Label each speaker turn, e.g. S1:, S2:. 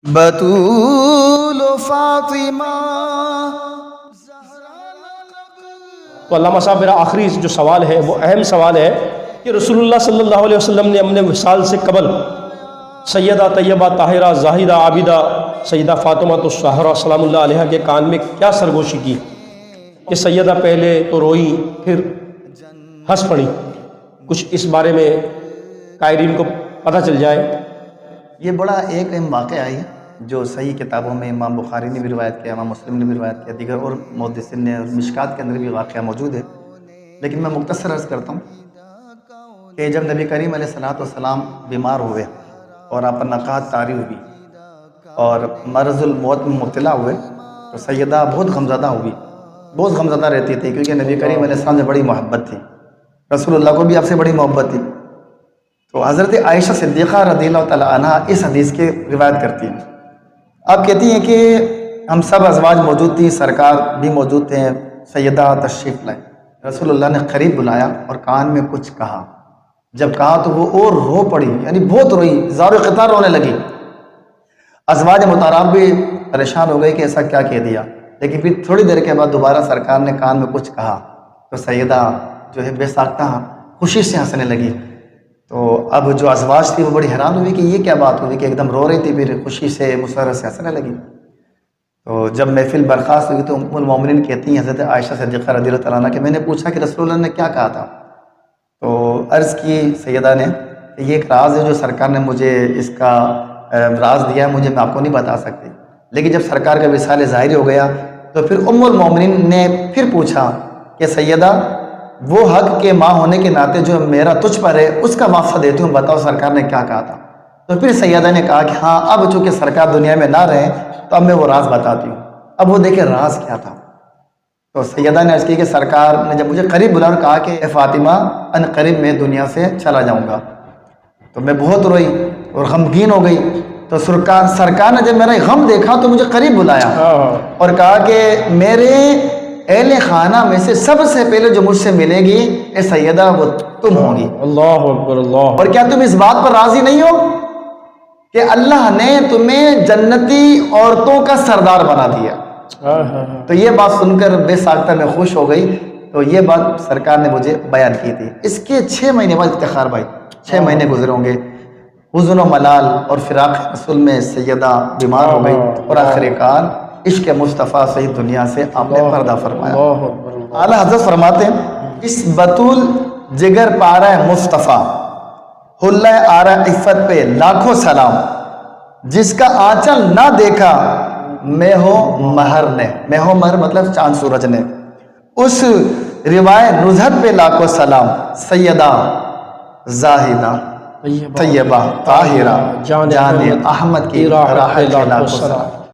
S1: بطول و فاطمہ.
S2: تو علامہ صاحب میرا آخری جو سوال ہے وہ اہم سوال ہے کہ رسول اللہ صلی اللہ علیہ وسلم نے اپنے وصال سے قبل سیدہ طیبہ طاہرہ زاہدہ عابدہ سیدہ فاطمہ الزہرا سلام اللہ علیہ کے کان میں کیا سرگوشی کی کہ سیدہ پہلے تو روئی پھر ہنس پڑی؟ کچھ اس بارے میں قائرین کو پتہ چل جائے.
S1: یہ بڑا ایک اہم واقعہ ہے جو صحیح کتابوں میں امام بخاری نے بھی روایت کیا، امام مسلم نے بھی روایت کیا، دیگر اور محدثین نے، اور مشکات کے اندر بھی واقعہ موجود ہے. لیکن میں مختصر عرض کرتا ہوں کہ جب نبی کریم علیہ السلام بیمار ہوئے اور آپ پر نقاہت طاری ہوئی اور مرض الموت میں مبتلا ہوئے تو سیدہ بہت غمزدہ ہوئی، بہت غمزدہ رہتی تھی، کیونکہ نبی کریم علیہ السلام سے بڑی محبت تھی، رسول اللہ کو بھی آپ سے بڑی محبت تھی. تو حضرت عائشہ صدیقہ رضی اللہ تعالیٰ عنہ اس حدیث کے روایت کرتی ہیں. آپ کہتی ہیں کہ ہم سب ازواج موجود تھی، سرکار بھی موجود تھے، سیدہ تشریف لائے، رسول اللہ نے قریب بلایا اور کان میں کچھ کہا. جب کہا تو وہ اور رو پڑی، یعنی بہت روئی، زار و قطار رونے لگی. ازواج محترمات بھی پریشان ہو گئی کہ ایسا کیا کہہ دیا. لیکن پھر تھوڑی دیر کے بعد دوبارہ سرکار نے کان میں کچھ کہا تو سیدہ جو ہے بے ساختہ خوشی سے ہنسنے لگی. تو اب جو ازواج تھی وہ بڑی حیران ہوئی کہ یہ کیا بات ہوئی کہ ایک دم رو رہی تھی پھر خوشی سے مسرت سے ہنسنے لگی. تو جب محفل برخاست ہوئی تو ام المومنین کہتی ہیں حضرت عائشہ صدیقہ رضی اللہ تعالیٰ عنہ کہ میں نے پوچھا کہ رسول اللہ نے کیا کہا تھا. تو عرض کی سیدہ نے کہ یہ ایک راز ہے جو سرکار نے مجھے اس کا راز دیا ہے، مجھے میں آپ کو نہیں بتا سکتی. لیکن جب سرکار کا وصال ظاہر ہو گیا تو پھر ام المومنین نے پھر پوچھا کہ سیدہ وہ حق کے ماں ہونے کے ناطے جو میرا تجھ پر ہے اس کا واسطہ دیتی ہوں، بتاؤ سرکار نے کیا کہا تھا. تو پھر سیدہ نے کہا کہ ہاں اب چونکہ سرکار دنیا میں نہ رہے تو اب میں وہ راز بتاتی ہوں. اب وہ دیکھیں راز کیا تھا. تو سیدہ نے عرض کی کہ سرکار نے جب مجھے قریب بلایا اور کہا کہ اے فاطمہ ان قریب میں دنیا سے چلا جاؤں گا، تو میں بہت روئی اور غمگین ہو گئی. تو سرکار نے جب میرا غم دیکھا تو مجھے قریب بلایا اور کہا کہ میرے اہل خانہ میں سے سب سے پہلے جو مجھ سے ملے گی اے سیدہ وہ تم ہوگی.
S2: اللہ اکبر اللہ.
S1: اور کیا تم اس بات پر راضی نہیں ہو کہ اللہ نے تمہیں جنتی عورتوں کا سردار بنا دیا؟ تو یہ بات سن کر بے ساختہ میں خوش ہو گئی. تو یہ بات سرکار نے مجھے بیان کی تھی. اس کے 6 مہینے بعد افتخار بھائی 6 مہینے گزرے ہوں گے، حزن و ملال اور فراق رسول میں سیدہ بیمار ہو گئی اور آخر کار عشق مصطفیٰ سے دنیا سے آپ نے پردہ فرمایا. اعلیٰ حضرت فرماتے ہیں اس بطول جگر پارہ مصطفیٰ حلہ آرہ عفت پہ لاکھوں سلام، جس کا آنچل نہ دیکھا میں ہو مہر نے، میں ہو مہر مطلب چاند سورج نے، اس روائے نزہت پہ لاکھوں سلام، سیدہ زاہدہ طیبہ طاہرہ جان احمد کی راحت لاکھوں سلام.